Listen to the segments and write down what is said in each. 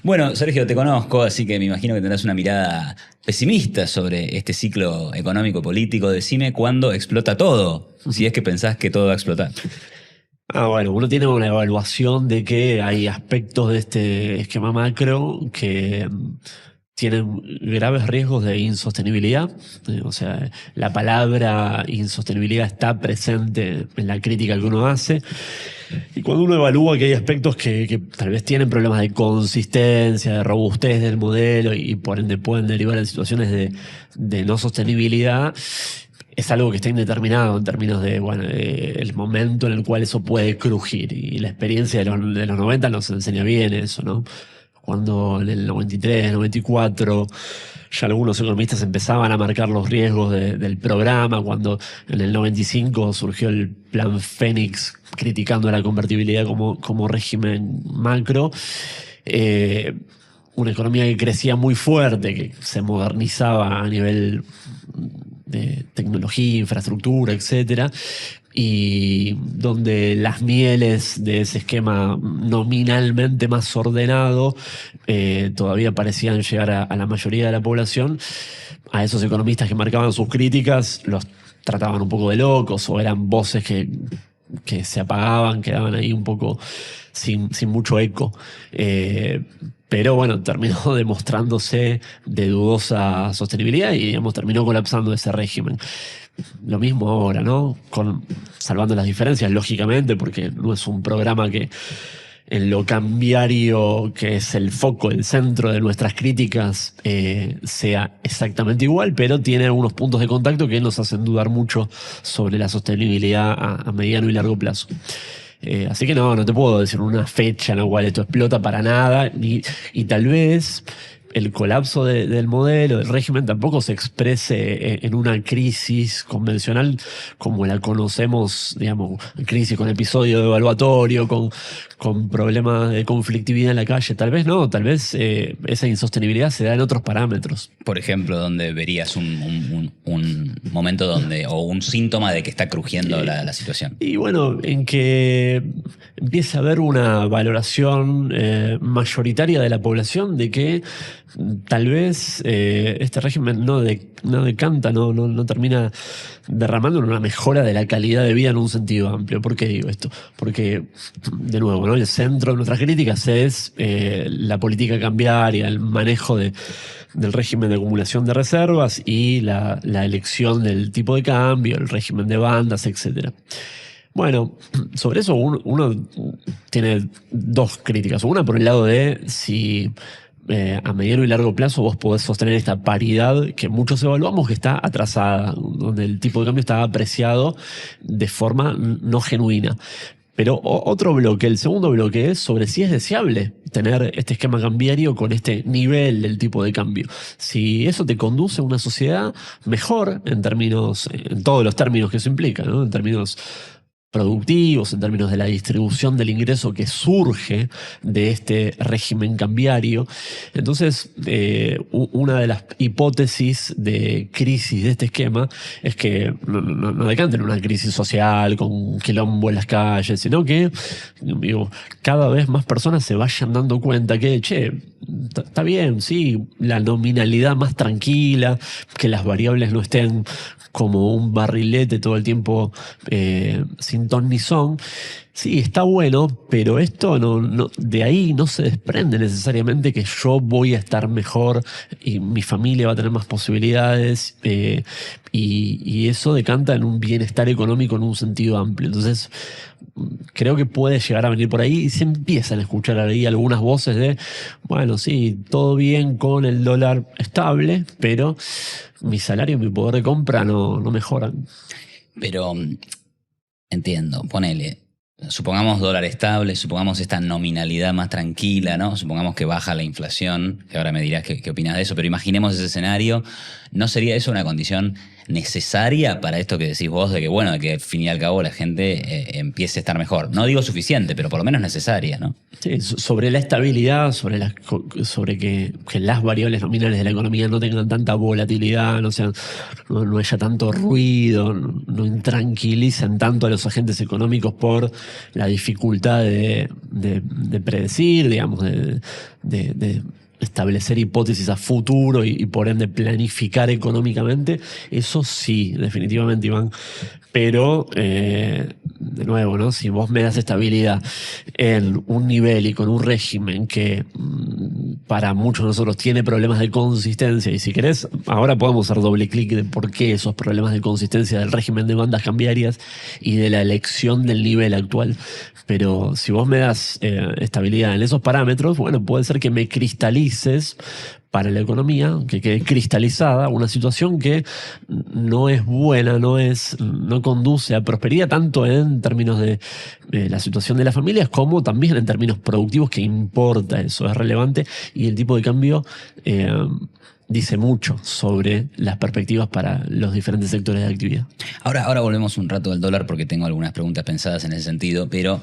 Bueno, Sergio, te conozco, así que me imagino que tendrás una mirada pesimista sobre este ciclo económico-político. Decime cuándo explota todo, si es que pensás que todo va a explotar. Bueno, uno tiene una evaluación de que hay aspectos de este esquema macro que tienen graves riesgos de insostenibilidad. O sea, la palabra insostenibilidad está presente en la crítica que uno hace. Y cuando uno evalúa que hay aspectos que tal vez tienen problemas de consistencia, de robustez del modelo y por ende pueden derivar en situaciones de no sostenibilidad, es algo que está indeterminado en términos de, bueno, el momento en el cual eso puede crujir. Y la experiencia de los 90 nos enseña bien eso, ¿no? Cuando en el 93, 94, ya algunos economistas empezaban a marcar los riesgos del programa, cuando en el 95 surgió el plan Fénix criticando la convertibilidad como régimen macro. Una economía que crecía muy fuerte, que se modernizaba a nivel de tecnología, infraestructura, etcétera, y donde las mieles de ese esquema nominalmente más ordenado todavía parecían llegar a la mayoría de la población. A esos economistas que marcaban sus críticas los trataban un poco de locos o eran voces que se apagaban, quedaban ahí un poco sin mucho eco. Pero bueno, terminó demostrándose de dudosa sostenibilidad y, digamos, terminó colapsando ese régimen. Lo mismo ahora, ¿no? Salvando las diferencias, lógicamente, porque no es un programa que en lo cambiario, que es el foco, el centro de nuestras críticas, sea exactamente igual, pero tiene algunos puntos de contacto que nos hacen dudar mucho sobre la sostenibilidad a mediano y largo plazo. Así que no te puedo decir una fecha en la cual esto explota para nada, y tal vez el colapso del modelo, del régimen, tampoco se exprese en una crisis convencional como la conocemos, digamos, crisis con episodio evaluatorio, con problemas de conflictividad en la calle. Tal vez no, tal vez esa insostenibilidad se da en otros parámetros. Por ejemplo, donde verías un momento donde, o un síntoma de que está crujiendo la situación. Y bueno, en que empieza a haber una valoración mayoritaria de la población de que tal vez este régimen no decanta, no termina derramando en una mejora de la calidad de vida en un sentido amplio. ¿Por qué digo esto? Porque, de nuevo, ¿no? El centro de nuestras críticas es la política cambiaria, el manejo del régimen de acumulación de reservas y la elección del tipo de cambio, el régimen de bandas, etc. Bueno, sobre eso uno tiene dos críticas. Una por el lado de si a mediano y largo plazo vos podés sostener esta paridad que muchos evaluamos que está atrasada, donde el tipo de cambio está apreciado de forma no genuina. Pero otro bloque, el segundo bloque, es sobre si es deseable tener este esquema cambiario con este nivel del tipo de cambio. Si eso te conduce a una sociedad mejor en todos los términos que eso implica, ¿no? En términos productivos, en términos de la distribución del ingreso que surge de este régimen cambiario. Entonces, una de las hipótesis de crisis de este esquema es que no decanten en una crisis social con quilombo en las calles, sino que, digo, cada vez más personas se vayan dando cuenta que, está bien, sí, la nominalidad más tranquila, que las variables no estén como un barrilete todo el tiempo sin ton ni son. Sí, está bueno, pero esto de ahí no se desprende necesariamente que yo voy a estar mejor y mi familia va a tener más posibilidades, y eso decanta en un bienestar económico en un sentido amplio. Entonces, creo que puede llegar a venir por ahí y se empiezan a escuchar ahí algunas voces de, bueno, sí, todo bien con el dólar estable, pero mi salario y mi poder de compra no mejoran. Pero entiendo, ponele. Supongamos dólar estable, supongamos esta nominalidad más tranquila, ¿no? Supongamos que baja la inflación, que ahora me dirás qué opinas de eso, pero imaginemos ese escenario. ¿No sería eso una condición necesaria para esto que decís vos, de que, bueno, de que al fin y al cabo la gente empiece a estar mejor. No digo suficiente, pero por lo menos necesaria, ¿no? Sí, sobre la estabilidad, sobre que las variables nominales de la economía no tengan tanta volatilidad, no haya tanto ruido, no intranquilicen tanto a los agentes económicos por la dificultad de predecir, digamos, de establecer hipótesis a futuro y por ende planificar económicamente. Eso sí, definitivamente, Iván. Pero, de nuevo, ¿no? Si vos me das estabilidad en un nivel y con un régimen que para muchos de nosotros tiene problemas de consistencia, y si querés, ahora podemos hacer doble clic de por qué esos problemas de consistencia del régimen de bandas cambiarias y de la elección del nivel actual. Pero si vos me das estabilidad en esos parámetros, bueno, puede ser que me cristalices para la economía, que quede cristalizada una situación que no es buena, no conduce a prosperidad tanto en términos de la situación de las familias como también en términos productivos, que importa eso, es relevante, y el tipo de cambio dice mucho sobre las perspectivas para los diferentes sectores de actividad. Ahora volvemos un rato al dólar porque tengo algunas preguntas pensadas en ese sentido, pero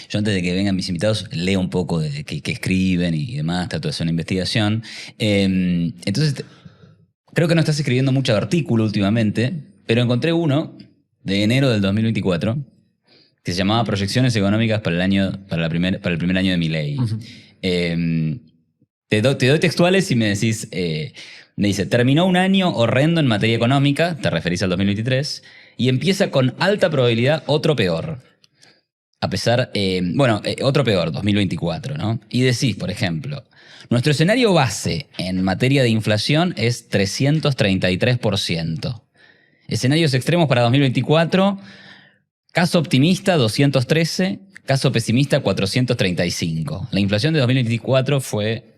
yo antes de que vengan mis invitados leo un poco de qué escriben y demás, trato de hacer una investigación. Entonces, creo que no estás escribiendo mucho artículo últimamente, pero encontré uno de enero del 2024 que se llamaba Proyecciones económicas para el primer año de Milei. Uh-huh. Te doy textuales y me decís, me dice, terminó un año horrendo en materia económica, te referís al 2023, y empieza con alta probabilidad otro peor. A pesar, otro peor, 2024, ¿no? Y decís, por ejemplo, nuestro escenario base en materia de inflación es 333%. Escenarios extremos para 2024, caso optimista 213, caso pesimista 435. La inflación de 2024 fue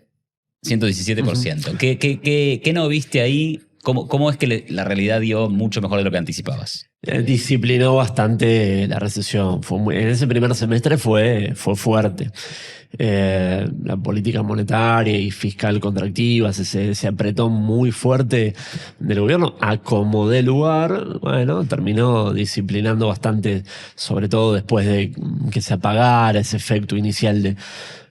117%. Uh-huh. ¿Qué no viste ahí? ¿Cómo es que la realidad dio mucho mejor de lo que anticipabas? Disciplinó bastante la recesión. En ese primer semestre fue fuerte. La política monetaria y fiscal contractiva se apretó muy fuerte del gobierno. A como de lugar, bueno, terminó disciplinando bastante, sobre todo después de que se apagara ese efecto inicial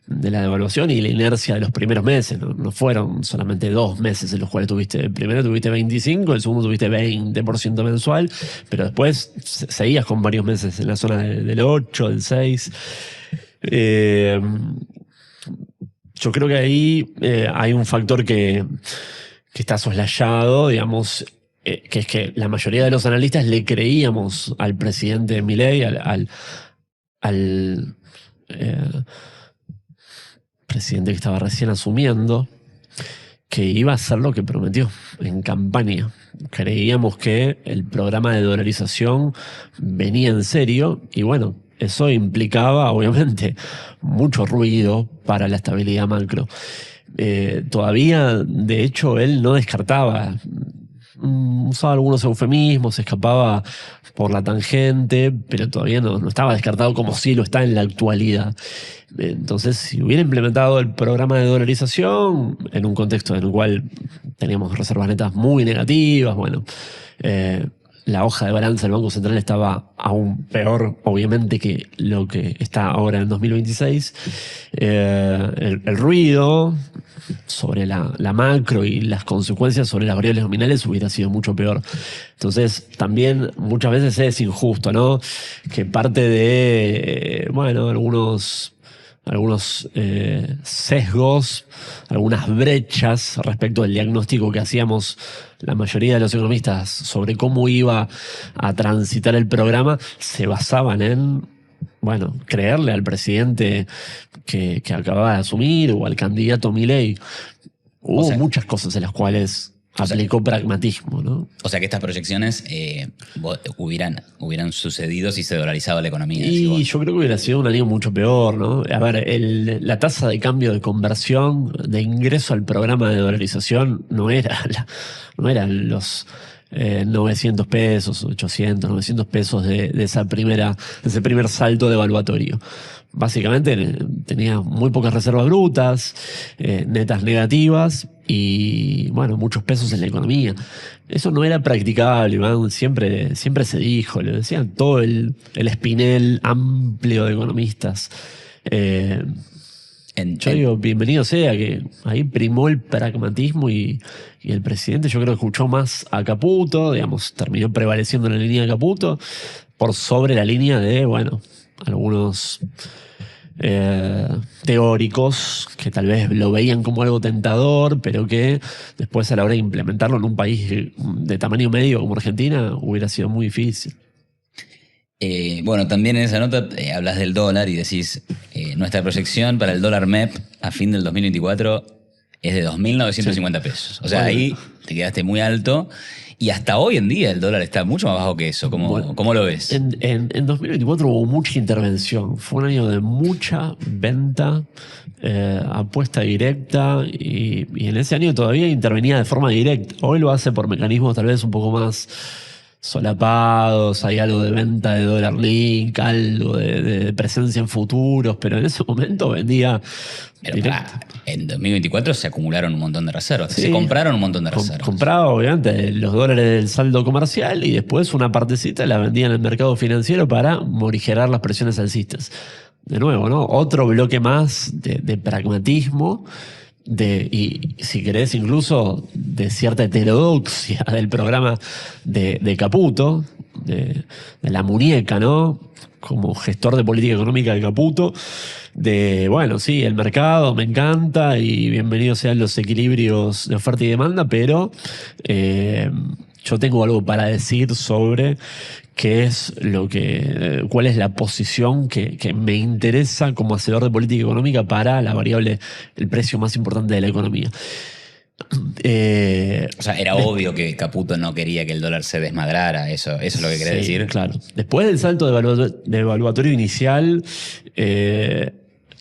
de la devaluación y la inercia de los primeros meses. No fueron solamente 2 meses en los cuales el primero tuviste 25, el segundo tuviste 20% mensual, pero después seguías con varios meses en la zona del 8, del 6. Yo creo que ahí hay un factor que está soslayado, digamos, que es que la mayoría de los analistas le creíamos al presidente Milei, al presidente que estaba recién asumiendo, que iba a hacer lo que prometió en campaña. Creíamos que el programa de dolarización venía en serio y bueno, eso implicaba obviamente mucho ruido para la estabilidad macro. Todavía, de hecho, él no descartaba, usaba algunos eufemismos, se escapaba por la tangente, pero todavía no estaba descartado como sí lo está en la actualidad. Entonces, si hubiera implementado el programa de dolarización en un contexto en el cual teníamos reservas netas muy negativas, bueno, la hoja de balance del Banco Central estaba aún peor, obviamente, que lo que está ahora en 2026. El ruido sobre la macro y las consecuencias sobre las variables nominales hubiera sido mucho peor. Entonces, también muchas veces es injusto, ¿no? Que parte de, algunos sesgos, algunas brechas respecto del diagnóstico que hacíamos la mayoría de los economistas sobre cómo iba a transitar el programa, se basaban en, creerle al presidente que acababa de asumir o al candidato Milei. Hubo muchas cosas en las cuales aplicó pragmatismo, ¿no? O sea que estas proyecciones hubieran sucedido si se dolarizaba la economía. Y yo creo que hubiera sido un año mucho peor, ¿no? A ver, la tasa de cambio de conversión, de ingreso al programa de dolarización, no eran los 900 pesos, 800, 900 pesos de ese primer salto devaluatorio. básicamente tenía muy pocas reservas brutas, netas negativas y, bueno, muchos pesos en la economía. Eso no era practicable, Iván. Siempre se dijo, lo decían todo el espinel amplio de economistas. Yo digo, bienvenido sea, que ahí primó el pragmatismo y el presidente yo creo que escuchó más a Caputo, digamos, terminó prevaleciendo en la línea de Caputo por sobre la línea de, bueno, algunos teóricos que tal vez lo veían como algo tentador, pero que después a la hora de implementarlo en un país de tamaño medio como Argentina hubiera sido muy difícil. Bueno, también en esa nota hablas del dólar y decís, nuestra proyección para el dólar MEP a fin del 2024 es de 2.950 pesos. O sea, Bueno. ahí te quedaste muy alto y hasta hoy en día el dólar está mucho más bajo que eso. Bueno, ¿Cómo lo ves? En 2024 hubo mucha intervención. Fue un año de mucha venta, apuesta directa y en ese año todavía intervenía de forma directa. Hoy lo hace por mecanismos tal vez un poco más solapados, hay algo de venta de dólar link, algo de presencia en futuros, pero en ese momento vendía Pero directo. en 2024 se acumularon un montón de reservas, Sí. se compraron un montón de reservas. Compraba, obviamente, los dólares del saldo comercial y después una partecita la vendía en el mercado financiero para morigerar las presiones alcistas. De nuevo, ¿no? Otro bloque más de pragmatismo y si querés incluso de cierta heterodoxia del programa de Caputo, de la muñeca, ¿no? Como gestor de política económica de Caputo, de, bueno, sí, el mercado me encanta y bienvenidos sean los equilibrios de oferta y demanda, pero yo tengo algo para decir sobre qué es cuál es la posición que me interesa como hacedor de política económica para la variable, el precio más importante de la economía. O sea, era obvio que Caputo no quería que el dólar se desmadrara, eso es lo que querés decir. Claro. Después del salto de evaluatorio inicial,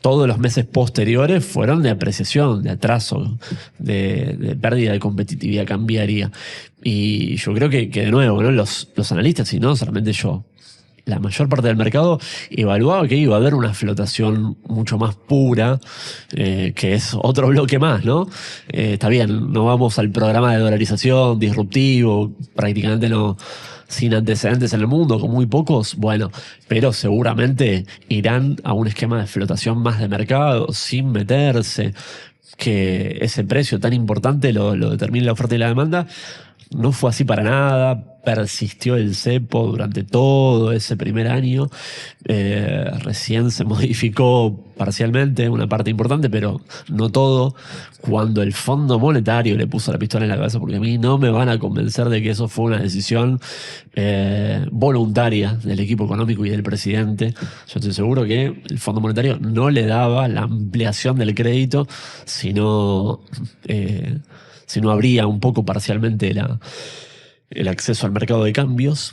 todos los meses posteriores fueron de apreciación, de atraso, de pérdida de competitividad cambiaria. Y yo creo que de nuevo, ¿no? Los analistas, y no solamente yo, la mayor parte del mercado evaluaba que iba a haber una flotación mucho más pura, que es otro bloque más, ¿no? Está bien, no vamos al programa de dolarización disruptivo, prácticamente no, sin antecedentes en el mundo, con muy pocos, bueno, pero seguramente irán a un esquema de flotación más de mercado, sin meterse, que ese precio tan importante lo determine la oferta y la demanda. No fue así para nada, persistió el cepo durante todo ese primer año, recién se modificó parcialmente una parte importante, pero no todo, cuando el Fondo Monetario le puso la pistola en la cabeza, porque a mí no me van a convencer de que eso fue una decisión voluntaria del equipo económico y del presidente. Yo estoy seguro que el Fondo Monetario no le daba la ampliación del crédito, sino si no abría un poco parcialmente el acceso al mercado de cambios.